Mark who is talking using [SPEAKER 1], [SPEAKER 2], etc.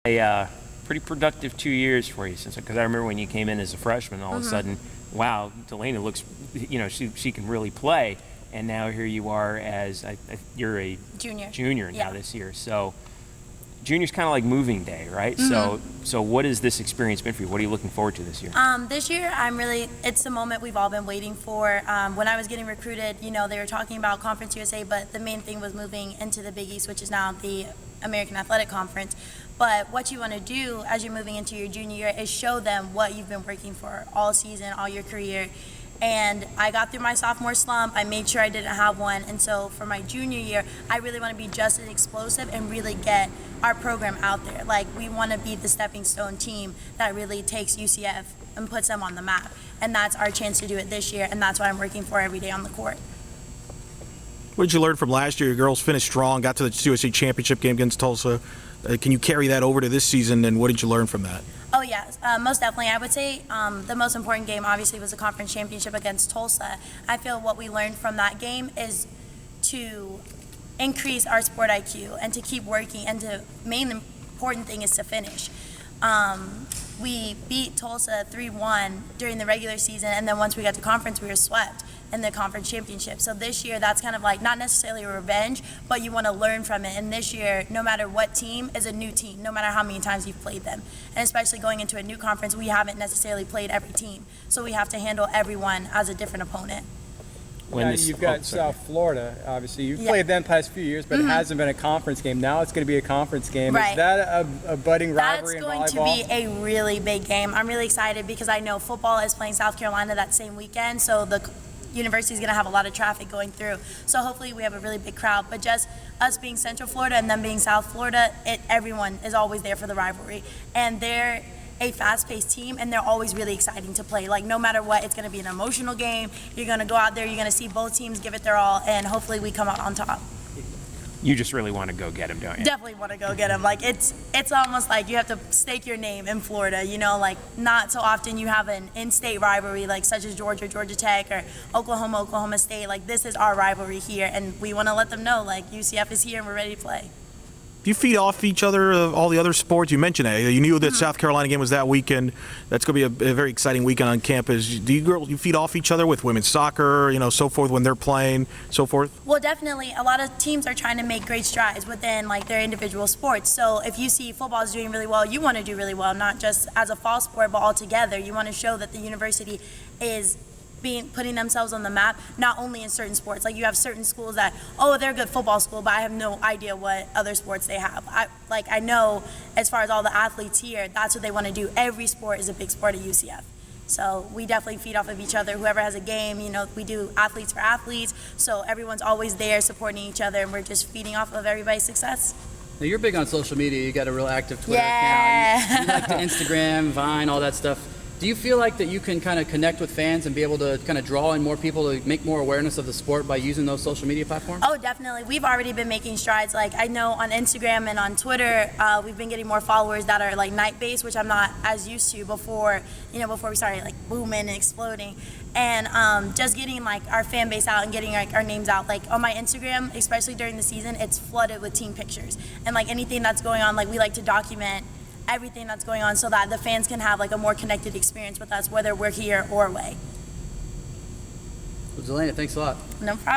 [SPEAKER 1] A pretty productive 2 years for you, because I remember when you came in as a freshman, all of a sudden, wow, DeLaina looks, she can really play, and now here you are as you're a junior now this year. So junior's kind of like moving day, right? So what has this experience been for you? What are you looking forward to this year?
[SPEAKER 2] This year, it's the moment we've all been waiting for. When I was getting recruited, they were talking about Conference USA, but the main thing was moving into the Big East, which is now the American Athletic Conference. But what you want to do as you're moving into your junior year is show them what you've been working for all season, all your career. And I got through my sophomore slump. I made sure I didn't have one. And so for my junior year, I really want to be just as explosive and really get our program out there. Like, we want to be the stepping stone team that really takes UCF and puts them on the map. And that's our chance to do it this year, and that's what I'm working for every day on the court.
[SPEAKER 3] What did you learn from last year? Your girls finished strong, got to the USA Championship game against Tulsa. Can you carry that over to this season, and what did you learn from that?
[SPEAKER 2] Oh, yes, most definitely. I would say the most important game, obviously, was the conference championship against Tulsa. I feel what we learned from that game is to increase our sport IQ and to keep working, and the main important thing is to finish. We beat Tulsa 3-1 during the regular season, and then once we got to conference, we were swept in the conference championship. So this year, that's kind of like not necessarily a revenge, but you want to learn from it. And this year, no matter what team, is a new team, no matter how many times you've played them. And especially going into a new conference, we haven't necessarily played every team. So we have to handle everyone as a different opponent.
[SPEAKER 4] You've got South Florida, obviously. You've played them the past few years, but it hasn't been a conference game. Now it's going to be a conference game.
[SPEAKER 2] Right.
[SPEAKER 4] Is that a budding rivalry in volleyball?
[SPEAKER 2] That's going to be a really big game. I'm really excited because I know football is playing South Carolina that same weekend, so the university is going to have a lot of traffic going through. So hopefully we have a really big crowd. But just us being Central Florida and them being South Florida, everyone is always there for the rivalry. And they're a fast-paced team, and they're always really exciting to play. Like, no matter what, it's going to be an emotional game. You're going to go out there, you're going to see both teams give it their all, and hopefully we come out on top.
[SPEAKER 1] You just really want to go get them, don't you?
[SPEAKER 2] Definitely want to go get them. Like, it's almost like you have to stake your name in Florida, like not so often you have an in-state rivalry like such as Georgia Tech, or Oklahoma State. Like, this is our rivalry here, and we want to let them know, like, UCF is here and we're ready to play.
[SPEAKER 3] Do you feed off each other, all the other sports? You mentioned it. You knew that South Carolina game was that weekend. That's going to be a very exciting weekend on campus. Do you feed off each other with women's soccer, so forth, when they're playing, so forth?
[SPEAKER 2] Well, definitely. A lot of teams are trying to make great strides within, like, their individual sports. So if you see football is doing really well, you want to do really well, not just as a fall sport, but all together. You want to show that the university is putting themselves on the map, not only in certain sports. Like, you have certain schools that, they're a good football school, but I have no idea what other sports they have. I know as far as all the athletes here, that's what they want to do. Every sport is a big sport at UCF. So we definitely feed off of each other. Whoever has a game, we do athletes for athletes. So everyone's always there supporting each other, and we're just feeding off of everybody's success.
[SPEAKER 5] Now, you're big on social media. You got a real active Twitter account. You like to Instagram, Vine, all that stuff. Do you feel like that you can kind of connect with fans and be able to kind of draw in more people to make more awareness of the sport by using those social media platforms?
[SPEAKER 2] Oh, definitely. We've already been making strides. Like, I know on Instagram and on Twitter, we've been getting more followers that are like night-based, which I'm not as used to before we started like booming and exploding. And just getting like our fan base out and getting like our names out. Like, on my Instagram, especially during the season, it's flooded with team pictures. And like anything that's going on, like, we like to document everything that's going on so that the fans can have like a more connected experience with us, whether we're here or away.
[SPEAKER 5] Well, DeLaina, thanks a lot.
[SPEAKER 2] No problem.